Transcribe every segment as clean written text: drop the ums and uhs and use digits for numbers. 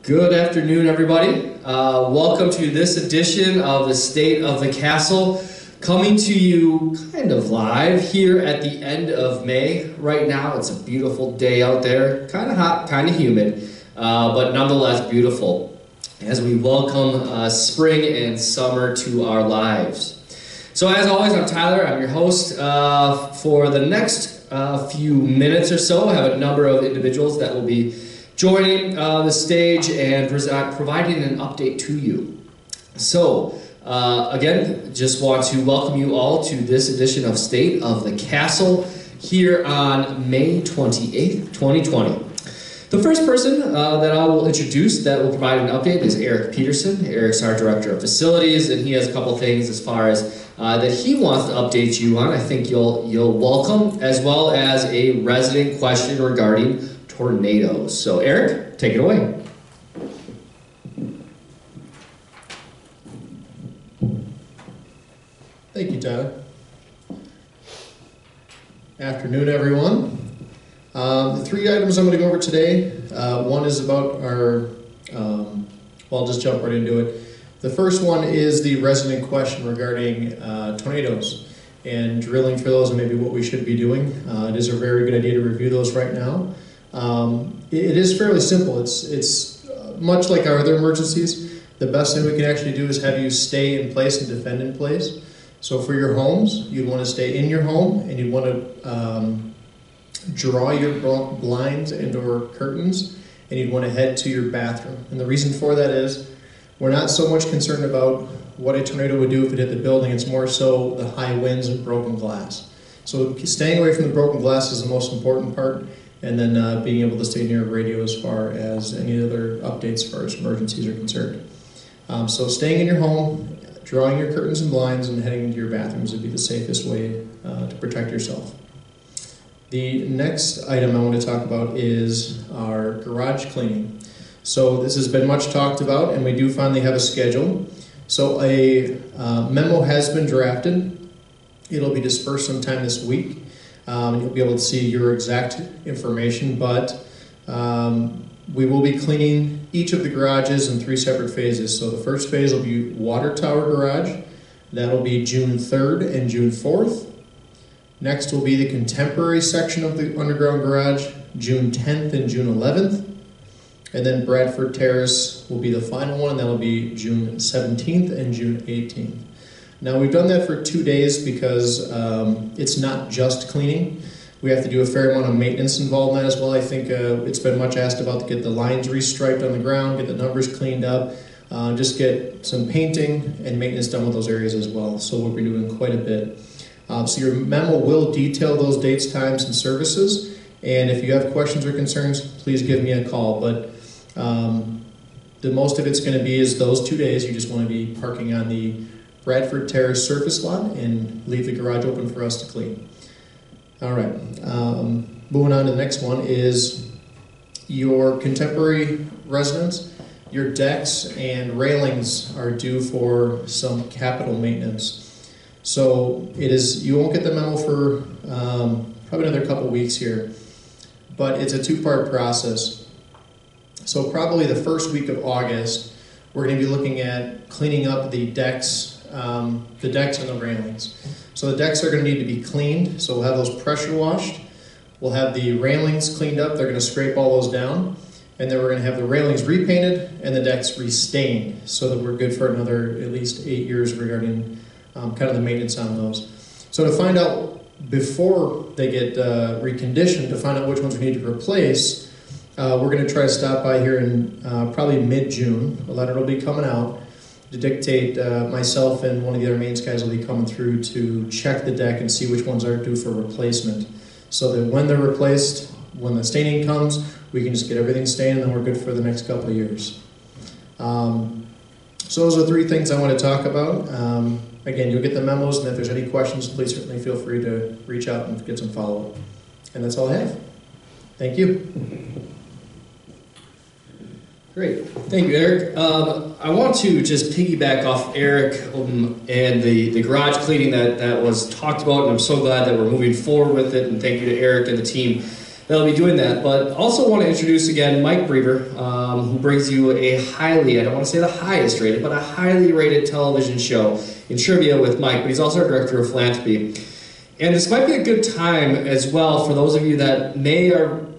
Good afternoon, everybody. Welcome to this edition of the State of the Castle, coming to you kind of live here at the end of May. Right now, it's a beautiful day out there, kind of hot, kind of humid, but nonetheless beautiful, as we welcome spring and summer to our lives. So as always, I'm Tyler. I'm your host. For the next few minutes or so, I have a number of individuals that will be joining the stage and providing an update to you. So, again, just want to welcome you all to this edition of State of the Castle here on May 28th, 2020. The first person that I will introduce that will provide an update is Eric Peterson. Eric's our Director of Facilities, and he has a couple things as far as that he wants to update you on. I think you'll welcome, as well as a resident question regarding tornadoes. So Eric, take it away. Thank you, Tyler. Afternoon, everyone. The three items I'm going to go over today, one is about our, well, I'll just jump right into it. The first one is the resident question regarding tornadoes and drilling for those and maybe what we should be doing. It is a very good idea to review those right now. It is fairly simple. It's much like our other emergencies. The best thing we can actually do is have you stay in place and defend in place. So for your homes, you'd want to stay in your home and you'd want to draw your blinds and or curtains, and you'd want to head to your bathroom. And the reason for that is we're not so much concerned about what a tornado would do if it hit the building. It's more so the high winds and broken glass. So staying away from the broken glass is the most important part, and then being able to stay near a radio as far as any other updates as far as emergencies are concerned. So staying in your home, drawing your curtains and blinds, and heading into your bathrooms would be the safest way to protect yourself. The next item I want to talk about is our garage cleaning. So this has been much talked about, and we do finally have a schedule. So a memo has been drafted. It'll be dispersed sometime this week. You'll be able to see your exact information, but we will be cleaning each of the garages in 3 separate phases. So the first phase will be water tower garage. That'll be June 3rd and June 4th. Next will be the contemporary section of the underground garage, June 10th and June 11th. And then Bradford Terrace will be the final one, and that'll be June 17th and June 18th. Now we've done that for 2 days because it's not just cleaning. We have to do a fair amount of maintenance involved in that as well. I think it's been much asked about to get the lines restriped on the ground, get the numbers cleaned up, just get some painting and maintenance done with those areas as well. So we'll be doing quite a bit. So your memo will detail those dates, times, and services. And if you have questions or concerns, please give me a call. But the most of it's going to be is those 2 days. You just want to be parking on the Bradford Terrace surface lot and leave the garage open for us to clean. All right. Moving on to the next one is your contemporary residence. Your decks and railings are due for some capital maintenance. So you won't get the memo for probably another couple weeks here, but it's a 2-part process. So probably the first week of August, we're going to be looking at cleaning up the decks and the railings. So the decks are going to need to be cleaned, so we'll have those pressure washed. We'll have the railings cleaned up, they're going to scrape all those down, and then we're going to have the railings repainted and the decks restained so that we're good for another at least 8 years regarding kind of the maintenance on those. So to find out before they get reconditioned, to find out which ones we need to replace, we're going to try to stop by here in probably mid-June. A letter will be coming out to dictate myself and one of the other maintenance guys will be coming through to check the deck and see which ones are due for replacement. So that when they're replaced, when the staining comes, we can just get everything stained and then we're good for the next couple of years. So those are 3 things I want to talk about. Again, you'll get the memos, and if there's any questions, please certainly feel free to reach out and get some follow-up. And that's all I have. Thank you. Great. Thank you, Eric. I want to just piggyback off Eric and the garage cleaning that was talked about, and I'm so glad that we're moving forward with it, and thank you to Eric and the team that'll be doing that. But also want to introduce again Mike Brever, who brings you a highly, I don't want to say the highest rated, but a highly rated television show in trivia with Mike, but he's also our director of philanthropy. And this might be a good time as well for those of you that may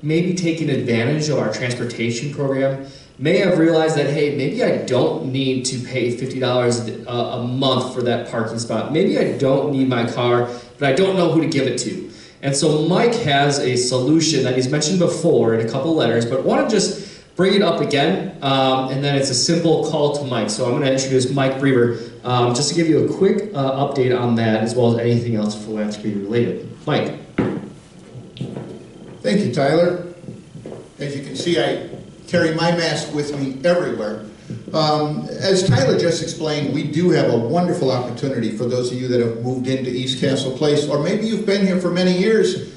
be taking advantage of our transportation program, may have realized that, hey, maybe I don't need to pay $50 a month for that parking spot. Maybe I don't need my car, but I don't know who to give it to. And so Mike has a solution that he's mentioned before in a couple letters, but want to just bring it up again, and then it's a simple call to Mike. So I'm going to introduce Mike Brever just to give you a quick update on that, as well as anything else philanthropy related. Mike. Thank you, Tyler. As you can see, I carry my mask with me everywhere. As Tyler just explained, we do have a wonderful opportunity for those of you that have moved into East Castle Place, or maybe you've been here for many years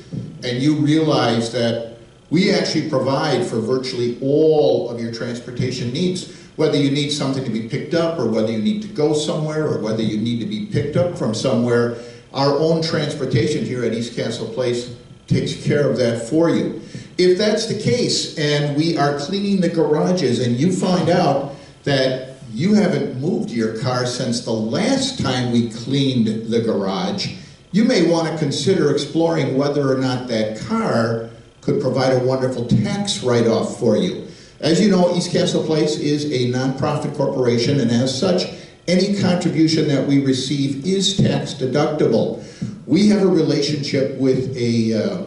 and you realize that we actually provide for virtually all of your transportation needs. Whether you need something to be picked up, or whether you need to go somewhere, or whether you need to be picked up from somewhere, our own transportation here at East Castle Place takes care of that for you. If that's the case, and we are cleaning the garages, and you find out that you haven't moved your car since the last time we cleaned the garage, you may want to consider exploring whether or not that car could provide a wonderful tax write-off for you. As you know, East Castle Place is a nonprofit corporation, and as such, any contribution that we receive is tax deductible. We have a relationship with a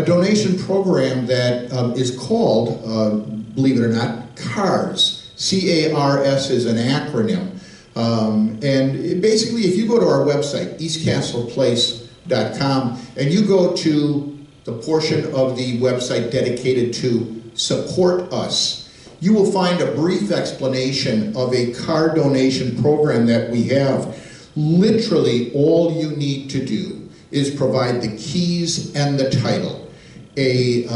donation program that is called, believe it or not, CARS. C-A-R-S is an acronym. And basically, if you go to our website, eastcastleplace.com, and you go to the portion of the website dedicated to Support Us, you will find a brief explanation of a car donation program that we have. Literally, all you need to do is provide the keys and the title. A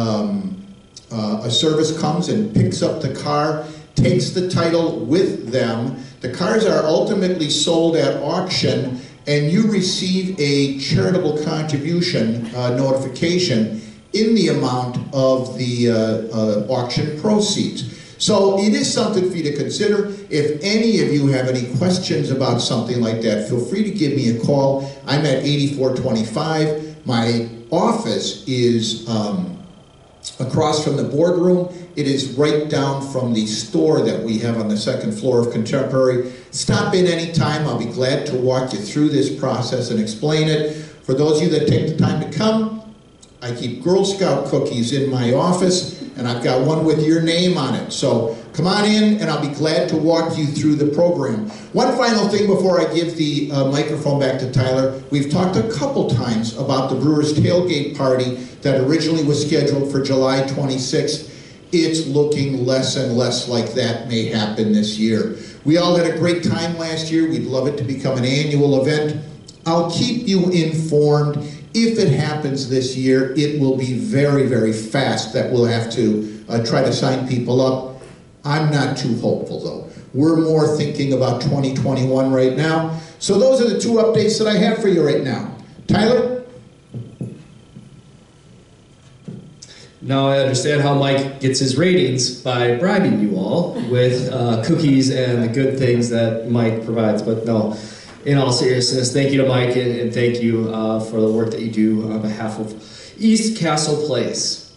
service comes and picks up the car, takes the title with them. The cars are ultimately sold at auction, and you receive a charitable contribution notification in the amount of the auction proceeds. So it is something for you to consider. If any of you have any questions about something like that, feel free to give me a call. I'm at 8425. My office is across from the boardroom. It is right down from the store that we have on the second floor of Contemporary. Stop in anytime. I'll be glad to walk you through this process and explain it. For those of you that take the time to come, I keep Girl Scout cookies in my office, and I've got one with your name on it. So come on in, and I'll be glad to walk you through the program. One final thing before I give the microphone back to Tyler. We've talked a couple times about the Brewers Tailgate Party that originally was scheduled for July 26th. It's looking less and less like that may happen this year. We all had a great time last year. We'd love it to become an annual event. I'll keep you informed. If it happens this year, it will be very, very fast that we'll have to try to sign people up. I'm not too hopeful, though. We're more thinking about 2021 right now. So those are the two updates that I have for you right now. Tyler? Now I understand how Mike gets his ratings by bribing you all with cookies and the good things that Mike provides. But no, in all seriousness, thank you to Mike, and thank you for the work that you do on behalf of East Castle Place.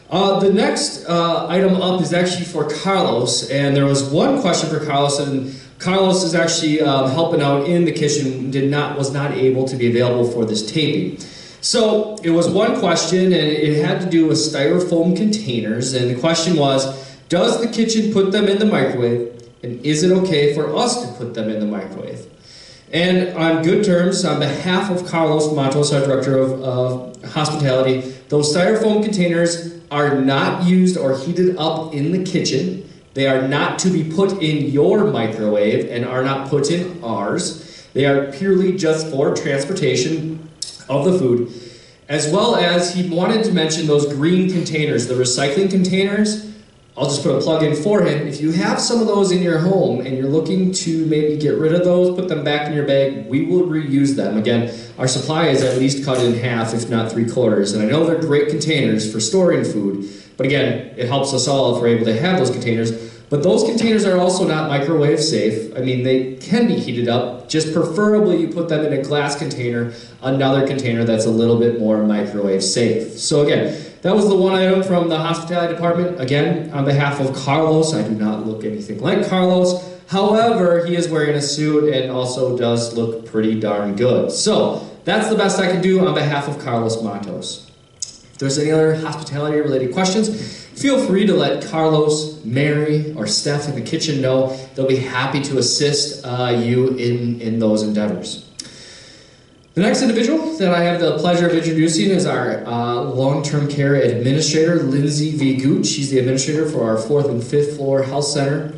The next item up is actually for Carlos, and there was one question for Carlos, and Carlos is actually helping out in the kitchen, was not able to be available for this taping. So it was one question, and it had to do with styrofoam containers, and the question was, does the kitchen put them in the microwave, and is it okay for us to put them in the microwave? And on good terms, on behalf of Carlos Matos, our Director of Hospitality, those styrofoam containers are not used or heated up in the kitchen. They are not to be put in your microwave and are not put in ours. They are purely just for transportation of the food. As well as he wanted to mention those green containers, the recycling containers. I'll just put a plug in for him. If you have some of those in your home and you're looking to maybe get rid of those, put them back in your bag, we will reuse them. Again, our supply is at least cut in half, if not 3/4. And I know they're great containers for storing food, but again, it helps us all if we're able to have those containers. But those containers are also not microwave safe. I mean, they can be heated up. Just preferably you put them in a glass container, another container that's a little bit more microwave safe. So again, that was the one item from the hospitality department. Again, on behalf of Carlos, I do not look anything like Carlos. However, he is wearing a suit and also does look pretty darn good. So that's the best I can do on behalf of Carlos Matos. If there's any other hospitality related questions, feel free to let Carlos, Mary, or Steph in the kitchen know. They'll be happy to assist you in those endeavors. The next individual that I have the pleasure of introducing is our long-term care administrator, Lindsay V. Gooch. She's the administrator for our 4th and 5th floor health center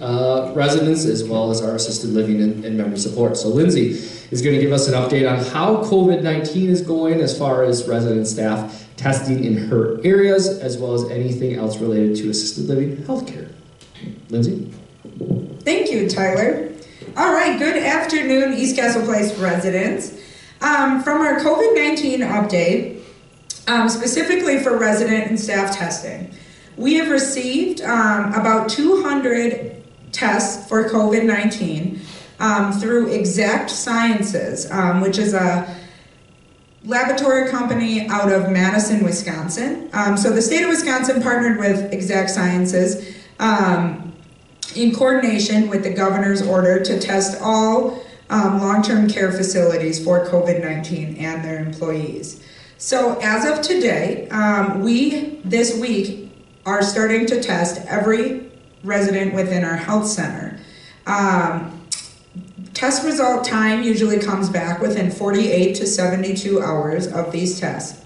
residents, as well as our assisted living and memory support. So Lindsay is going to give us an update on how COVID-19 is going as far as resident staff testing in her areas, as well as anything else related to assisted living healthcare. Lindsay? Thank you, Tyler. All right, good afternoon, East Castle Place residents. From our COVID-19 update, specifically for resident and staff testing, we have received about 200 tests for COVID-19 through Exact Sciences, which is a laboratory company out of Madison, Wisconsin. So the state of Wisconsin partnered with Exact Sciences in coordination with the governor's order to test all long-term care facilities for COVID-19 and their employees. So as of today, we this week are starting to test every resident within our health center. Test result time usually comes back within 48 to 72 hours of these tests.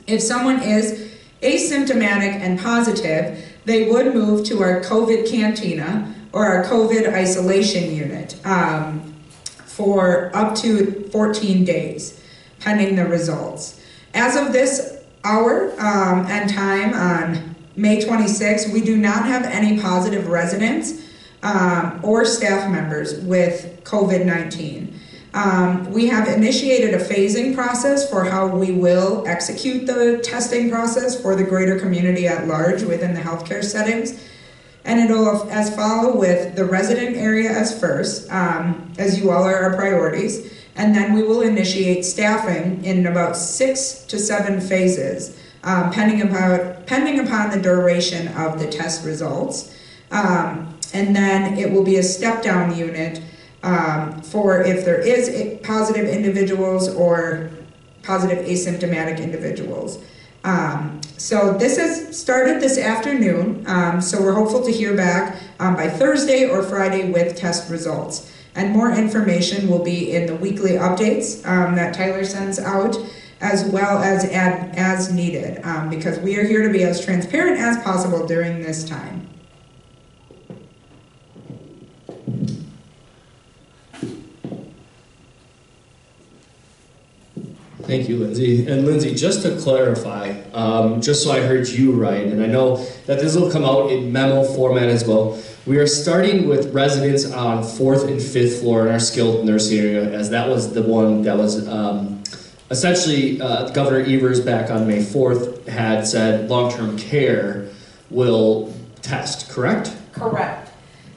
If someone is asymptomatic and positive, they would move to our COVID cantina or our COVID isolation unit for up to 14 days, pending the results. As of this hour and time on May 26th, we do not have any positive residents or staff members with COVID-19. We have initiated a phasing process for how we will execute the testing process for the greater community at large within the healthcare settings. And it'll as follow with the resident area as first, as you all are our priorities, and then we will initiate staffing in about 6 to 7 phases, pending upon the duration of the test results. And then it will be a step-down unit for if there is positive individuals or positive asymptomatic individuals. So this has started this afternoon, so we're hopeful to hear back by Thursday or Friday with test results. And more information will be in the weekly updates that Tyler sends out, as well as needed, because we are here to be as transparent as possible during this time. Thank you, Lindsay. And Lindsay, just to clarify, just so I heard you right, and I know that this will come out in memo format as well, we are starting with residents on 4th and 5th floor in our skilled nursing area, as that was the one that was essentially Governor Evers back on May 4th had said long-term care will test, correct? Correct.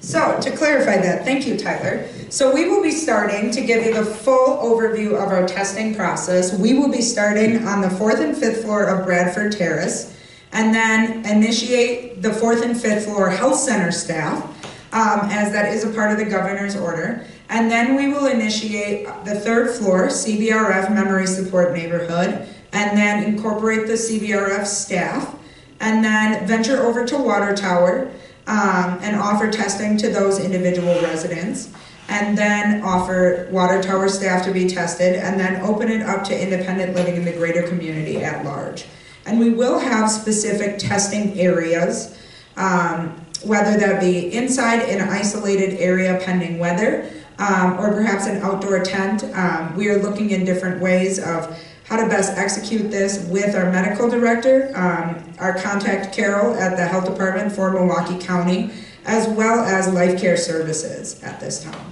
So to clarify that, thank you, Tyler. So we will be starting to give you the full overview of our testing process. We will be starting on the 4th and 5th floor of Bradford Terrace, and then initiate the 4th and 5th floor health center staff, as that is a part of the governor's order. And then we will initiate the 3rd floor, CBRF Memory Support Neighborhood, and then incorporate the CBRF staff, and then venture over to Water Tower, and offer testing to those individual residents, and then offer Water Tower staff to be tested, and then open it up to independent living in the greater community at large. And we will have specific testing areas, whether that be inside in an isolated area pending weather, or perhaps an outdoor tent. We are looking in different ways of how to best execute this with our medical director, our contact Carol at the health department for Milwaukee County, as well as Life Care Services at this time.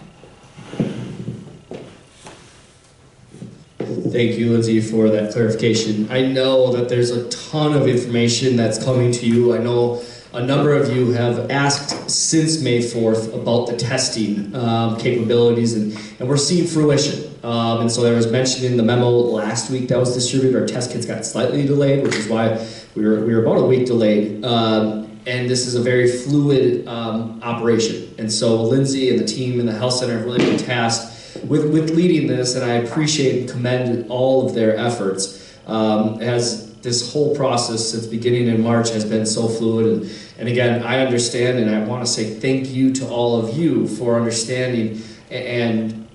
Thank you, Lindsay, for that clarification. I know that there's a ton of information that's coming to you. I know a number of you have asked since May 4th about the testing capabilities, and we're seeing fruition. And so there was mentioned in the memo last week that was distributed, our test kits got slightly delayed, which is why we were about a week delayed. And this is a very fluid operation. And so Lindsay and the team in the health center have really been tasked with leading this, and I appreciate and commend all of their efforts as this whole process since beginning in March has been so fluid. And again, I understand, and I want to say thank you to all of you for understanding and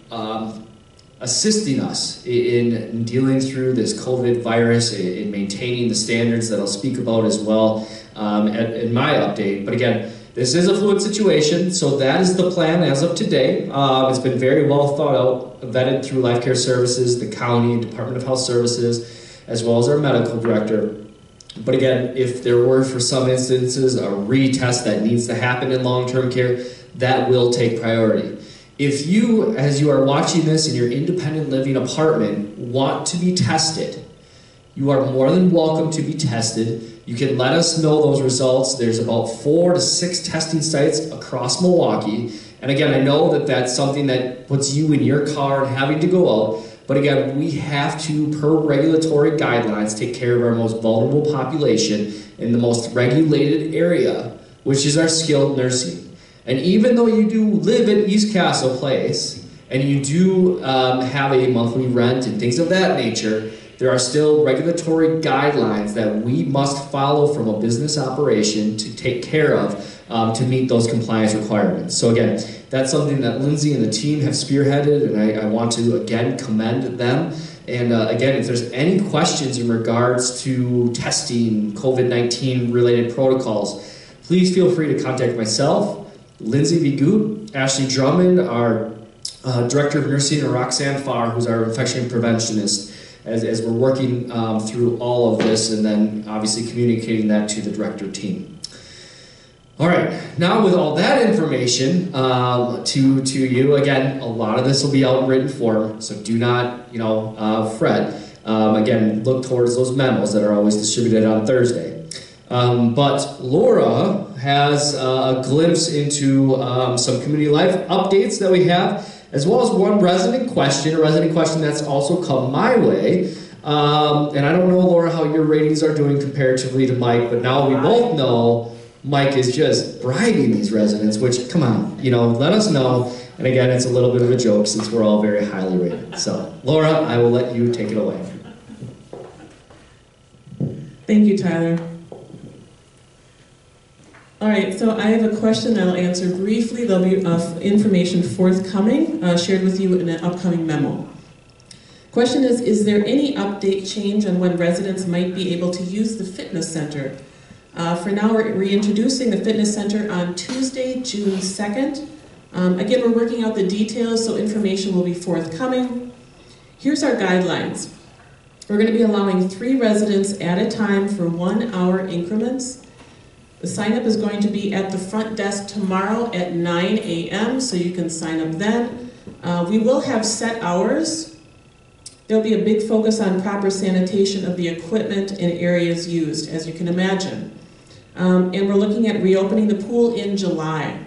assisting us in dealing through this COVID virus, in maintaining the standards that I'll speak about as well in my update. But again, this is a fluid situation, so that is the plan as of today. It's been very well thought out, vetted through Life Care Services, the county, Department of Health Services, as well as our medical director. But again, if there were, for some instances, a retest that needs to happen in long-term care, that will take priority. If you, as you are watching this in your independent living apartment, want to be tested, you are more than welcome to be tested. You can let us know those results. There's about 4 to 6 testing sites across Milwaukee. And again, I know that that's something that puts you in your car and having to go out. But again, we have to, per regulatory guidelines, take care of our most vulnerable population in the most regulated area, which is our skilled nursing. And even though you do live at East Castle Place, and you do have a monthly rent and things of that nature, there are still regulatory guidelines that we must follow from a business operation to take care of to meet those compliance requirements. So again, that's something that Lindsay and the team have spearheaded, and I want to again commend them. And again, if there's any questions in regards to testing, COVID-19 related protocols, please feel free to contact myself, Lindsay Vigoot, Ashley Drummond, our Director of Nursing, and Roxanne Farr, who's our infection preventionist, as we're working through all of this, and then obviously communicating that to the director team. All right, now with all that information to you, again, a lot of this will be out in written form, so do not, fret. Again, look towards those memos that are always distributed on Thursday. But Laura has a glimpse into some community life updates that we have, as well as one resident question, a resident question that's also come my way. And I don't know, Laura, how your ratings are doing comparatively to Mike, but now we both know Mike is just bribing these residents, which, come on, let us know. And again, it's a little bit of a joke since we're all very highly rated. So, Laura, I will let you take it away. Thank you, Tyler. All right, so I have a question that I'll answer briefly. There'll be information forthcoming, shared with you in an upcoming memo. Question is there any update change on when residents might be able to use the fitness center? For now, we're reintroducing the fitness center on Tuesday, June 2nd. Again, we're working out the details, so information will be forthcoming. Here's our guidelines. We're going to be allowing 3 residents at a time for 1-hour increments. The sign-up is going to be at the front desk tomorrow at 9 a.m., so you can sign up then. We will have set hours. There'll be a big focus on proper sanitation of the equipment and areas used, as you can imagine. And we're looking at reopening the pool in July.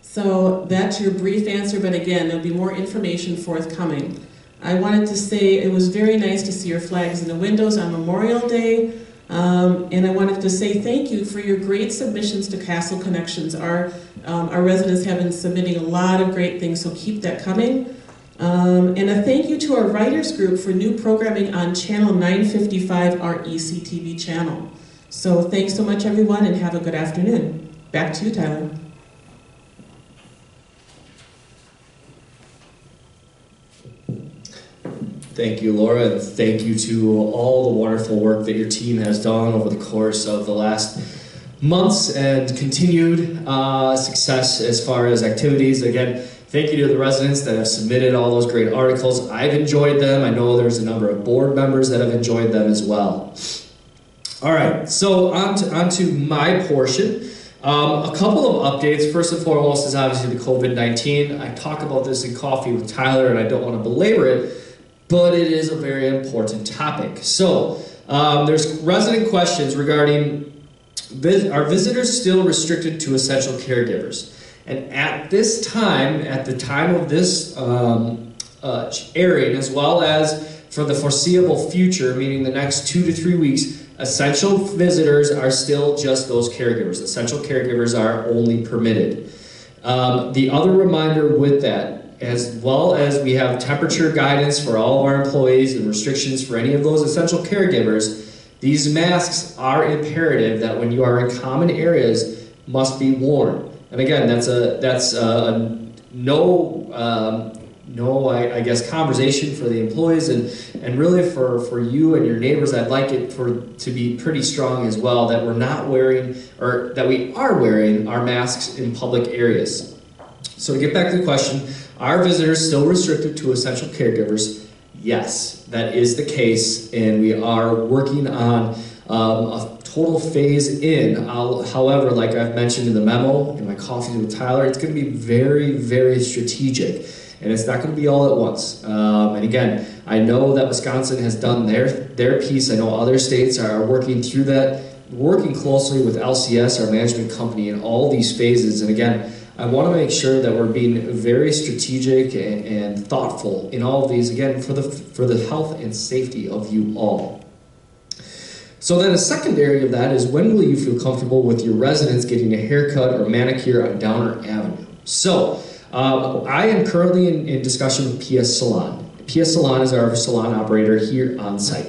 So that's your brief answer, but again, there'll be more information forthcoming. I wanted to say it was very nice to see your flags in the windows on Memorial Day. And I wanted to say thank you for your great submissions to Castle Connections. Our residents have been submitting a lot of great things, so keep that coming. And a thank you to our writers group for new programming on channel 955, our ECTV channel. So thanks so much, everyone, and have a good afternoon. Back to you, Tyler. Thank you, Laura, and thank you to all the wonderful work that your team has done over the course of the last months and continued success as far as activities. Again, Thank you to the residents that have submitted all those great articles. I've enjoyed them. I know there's a number of board members that have enjoyed them as well. All right, so on to my portion. A couple of updates. First and foremost is obviously the COVID-19. I talk about this in Coffee with Tyler, and I don't want to belabor it, but it is a very important topic. So there's resident questions regarding, are visitors still restricted to essential caregivers? And at this time, at the time of this airing, as well as for the foreseeable future, meaning the next 2 to 3 weeks, essential visitors are still just those caregivers. Essential caregivers are only permitted. The other reminder with that, as well as we have temperature guidance for all of our employees and restrictions for any of those essential caregivers, these masks are imperative that when you are in common areas must be worn. And again, that's I guess conversation for the employees and really for you and your neighbors. I'd like it to be pretty strong as well that we're not wearing, or that we are wearing our masks in public areas. So to get back to the question, are visitors still restricted to essential caregivers? Yes, that is the case, and we are working on a total phase in. However, like I've mentioned in the memo, in my Coffee with Tyler, it's going to be very, very strategic. And it's not going to be all at once. And again, I know that Wisconsin has done their piece. I know other states are working through that, working closely with LCS, our management company, in all these phases. And again, I want to make sure that we're being very strategic and thoughtful in all of these, again, for the health and safety of you all. So then a secondary of that is, when will you feel comfortable with your residents getting a haircut or manicure on Downer Avenue? So, I am currently in discussion with PS Salon. PS Salon is our salon operator here on site.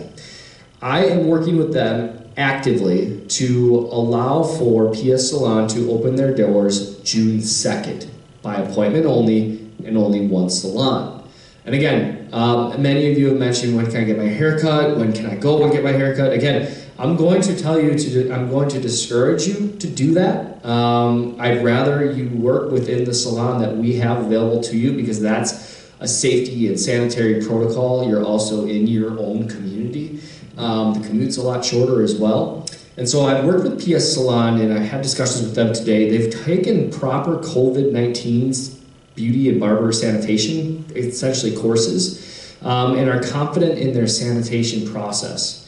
I am working with them actively to allow for PS Salon to open their doors June 2nd by appointment only, and only one salon. And again, many of you have mentioned, when can I get my haircut? When can I go and get my haircut? Again, I'm going to tell you I'm going to discourage you to do that. I'd rather you work within the salon that we have available to you, because that's a safety and sanitary protocol. You're also in your own community. The commute's a lot shorter as well. And so I've worked with PS Salon, and I had discussions with them today. They've taken proper COVID-19 beauty and barber sanitation, essentially courses, and are confident in their sanitation process.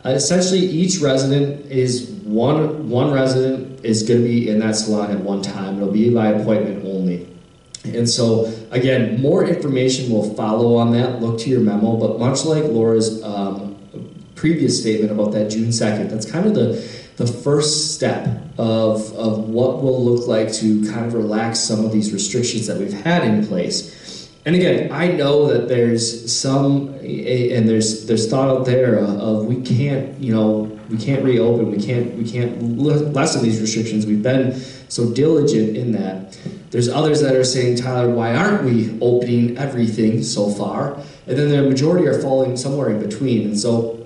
Essentially, each resident is one resident is going to be in that salon at one time. It'll be by appointment only. And so, again, more information will follow on that. Look to your memo. But much like Laura's previous statement about that June 2nd, that's kind of the first step of what will look like to kind of relax some of these restrictions that we've had in place. And again, I know that there's there's thought out there of we can't reopen, we can't lessen these restrictions. We've been so diligent in that. There's others that are saying, Tyler, why aren't we opening everything so far? And then the majority are falling somewhere in between. And so,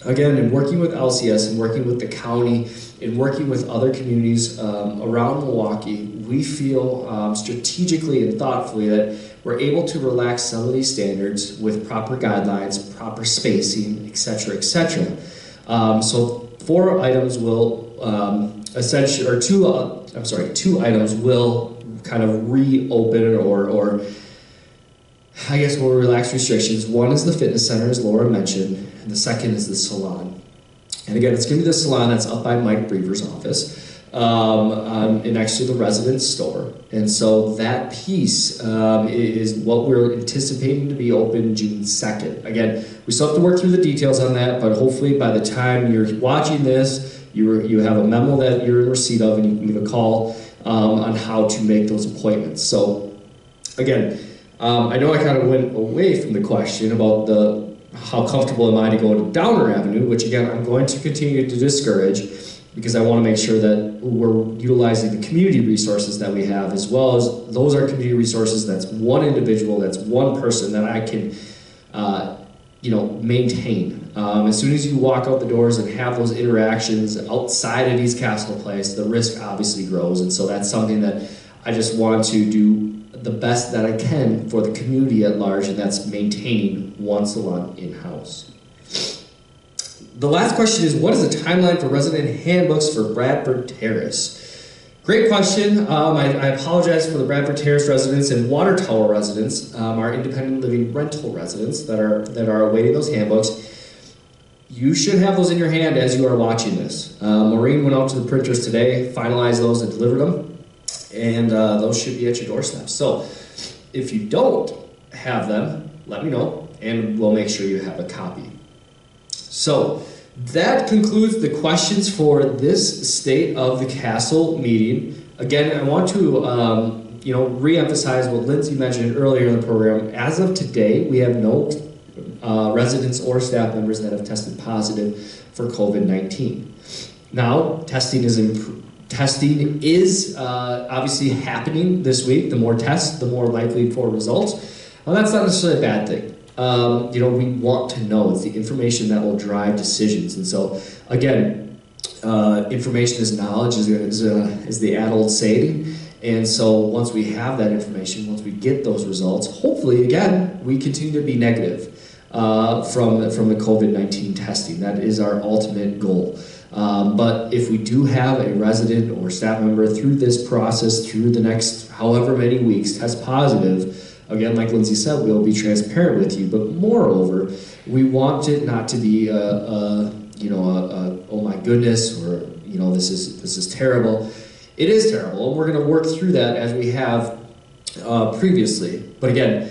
again, in working with LCS and working with the county and working with other communities around Milwaukee, we feel strategically and thoughtfully that we're able to relax some of these standards with proper guidelines, proper spacing, etc., etc. So 4 items will essentially, or 2 items will kind of reopen or I guess we'll relax restrictions. One is the fitness center, as Laura mentioned, and the second is the salon. And again, it's going to be the salon that's up by Mike Brever's office, next to the residence store. And so that piece is what we're anticipating to be open June 2nd. Again, we still have to work through the details on that, but hopefully by the time you're watching this, you have a memo that you're in receipt of, and you can give a call on how to make those appointments. So again, I know I kind of went away from the question about how comfortable am I to go to Downer Avenue, which again, I'm going to continue to discourage, because I want to make sure that we're utilizing the community resources that we have, as well as those are community resources that's one individual, that's one person that I can maintain. As soon as you walk out the doors and have those interactions outside of East Castle Place, the risk obviously grows. And so that's something that I just want to do the best that I can for the community at large, and that's maintaining one salon in-house. The last question is, what is the timeline for resident handbooks for Bradford Terrace? Great question. I apologize for the Bradford Terrace residents and Water Tower residents, our independent living rental residents that are awaiting those handbooks. You should have those in your hand as you are watching this. Maureen went out to the printers today, finalized those and delivered them, and those should be at your doorstep. So if you don't have them, let me know, and we'll make sure you have a copy. So that concludes the questions for this State of the Castle meeting. Again, I want to re-emphasize what Lindsay mentioned earlier in the program. As of today, we have no residents or staff members that have tested positive for COVID-19. Now, testing is obviously happening this week. The more tests, the more likely for results. Well, that's not necessarily a bad thing. We want to know. It's the information that will drive decisions. And so, again, information is knowledge, is the adult saying. And so once we have that information, once we get those results, hopefully, again, we continue to be negative from the COVID-19 testing. That is our ultimate goal. But if we do have a resident or staff member through this process, through the next however many weeks, test positive, again, like Lindsay said, we'll be transparent with you. But moreover, we want it not to be oh my goodness, or this is terrible. It is terrible, and we're going to work through that as we have previously. But again,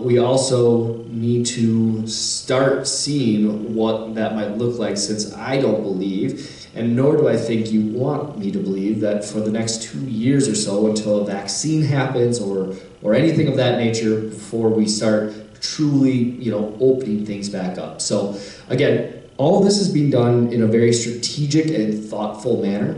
we also need to start seeing what that might look like, since I don't believe, and nor do I think you want me to believe, that for the next 2 years or so, until a vaccine happens or anything of that nature, before we start truly, opening things back up. So again, all of this is being done in a very strategic and thoughtful manner.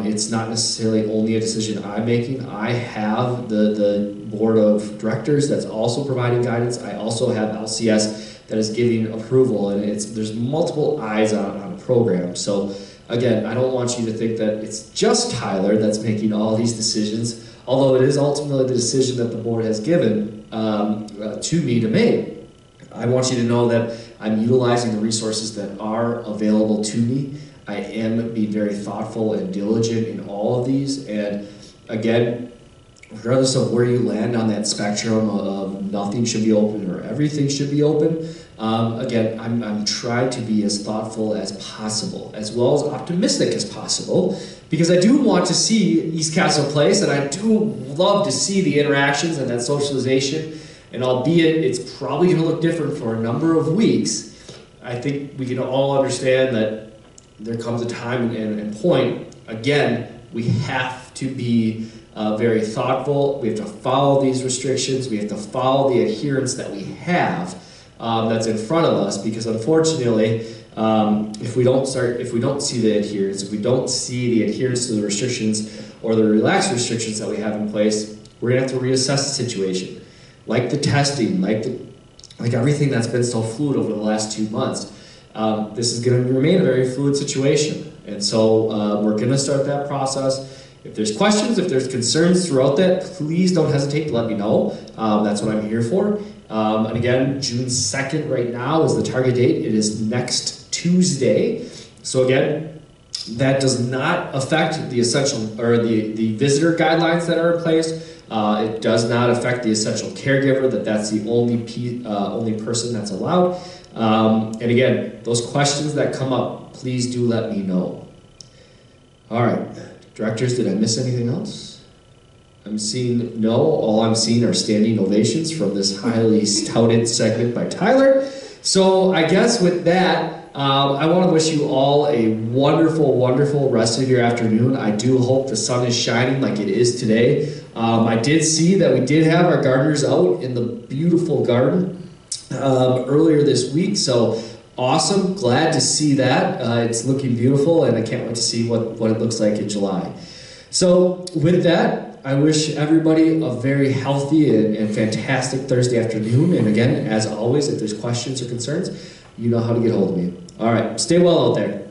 It's not necessarily only a decision I'm making. I have the board of directors that's also providing guidance. I also have LCS that is giving approval, and there's multiple eyes on a program. So again, I don't want you to think that it's just Tyler that's making all these decisions, although it is ultimately the decision that the board has given to me to make. I want you to know that I'm utilizing the resources that are available to me. I am being very thoughtful and diligent in all of these, and again, regardless of where you land on that spectrum of nothing should be open or everything should be open, again, I'm trying to be as thoughtful as possible, as well as optimistic as possible, because I do want to see East Castle Place, and I do love to see the interactions and that socialization, and albeit it's probably going to look different for a number of weeks, I think we can all understand that there comes a time and point, again, we have to be very thoughtful. We have to follow these restrictions. We have to follow the adherence that we have that's in front of us, because unfortunately, if we don't see the adherence, if we don't see the adherence to the restrictions or the relaxed restrictions that we have in place, we're gonna have to reassess the situation. Like the testing, like everything that's been so fluid over the last 2 months. This is going to remain a very fluid situation, and so we're going to start that process. If there's questions, if there's concerns throughout that, please don't hesitate to let me know. That's what I'm here for. And again, June 2nd right now is the target date. It is next Tuesday. So again, that does not affect the essential or the visitor guidelines that are in place. It does not affect the essential caregiver, that's the only person that's allowed. And again, those questions that come up, please do let me know. All right, directors, did I miss anything else? I'm seeing no. All I'm seeing are standing ovations from this highly touted segment by Tyler. So I guess with that, I want to wish you all a wonderful, wonderful rest of your afternoon. I do hope the sun is shining like it is today. I did see that we did have our gardeners out in the beautiful garden earlier this week, so awesome. Glad to see that. It's looking beautiful, and I can't wait to see what it looks like in July. So with that, I wish everybody a very healthy and fantastic Thursday afternoon. And again, as always, if there's questions or concerns, you know how to get hold of me. All right, stay well out there.